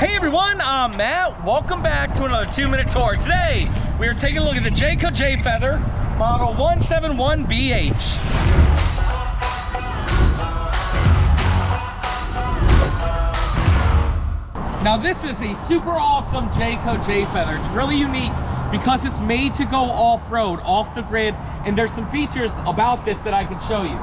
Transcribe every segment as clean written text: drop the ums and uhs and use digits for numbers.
Hey everyone, I'm Matt. Welcome back to another 2-minute tour. Today, we are taking a look at the Jayco J-Feather model 171BH. Now this is a super awesome Jayco J-Feather. It's really unique because it's made to go off-road, off the grid, and there's some features about this that I can show you.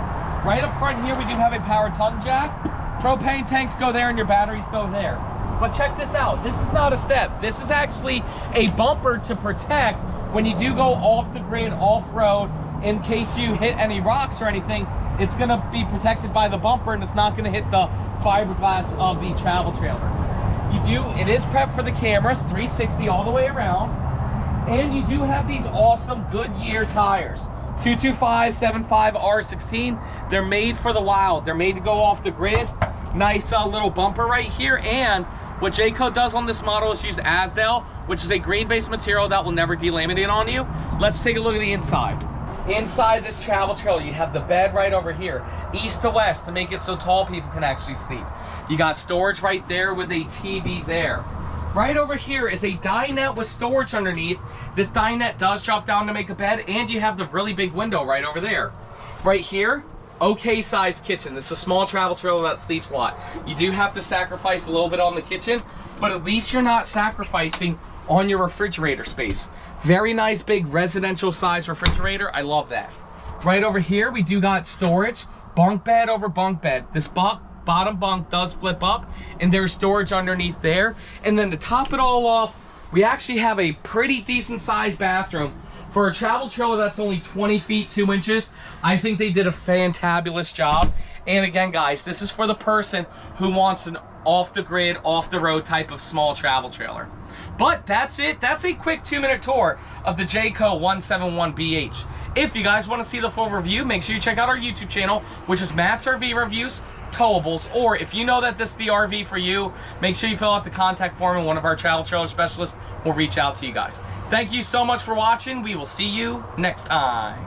Right up front here, we do have a power tongue jack. Propane tanks go there and your batteries go there. But check this out, this is not a step. This is actually a bumper to protect when you do go off the grid, off-road. In case you hit any rocks or anything, it's gonna be protected by the bumper and it's not gonna hit the fiberglass of the travel trailer. It is prepped for the cameras, 360 all the way around. And you do have these awesome Goodyear tires. 225/75 R16. They're made for the wild. They're made to go off the grid. Nice little bumper right here. And what Jayco does on this model is use Asdel, which is a green-based material that will never delaminate on you. Let's take a look at the inside. Inside this travel trailer, you have the bed right over here, east to west, to make it so tall people can actually sleep. You got storage right there with a TV there. Right over here is a dinette with storage underneath. This dinette does drop down to make a bed, and you have the really big window right over there. Right here, okay sized kitchen. This is a small travel trailer that sleeps a lot. You do have to sacrifice a little bit on the kitchen, but at least you're not sacrificing on your refrigerator space. Very nice big residential size refrigerator. I love that. Right over here, we do got storage, bunk bed over bunk bed. This bottom bunk does flip up and there's storage underneath there. And then to top it all off, we actually have a pretty decent sized bathroom. For a travel trailer that's only 20 feet 2 inches, I think they did a fantabulous job. And again, guys, this is for the person who wants an off the grid, off the road type of small travel trailer. But that's it. That's a quick 2-minute tour of the Jayco 171BH. If you guys want to see the full review, make sure you check out our YouTube channel, which is Matt's RV Reviews, Towables. Or if you know that this is the RV for you, make sure you fill out the contact form and one of our travel trailer specialists will reach out to you guys. Thank you so much for watching. We will see you next time.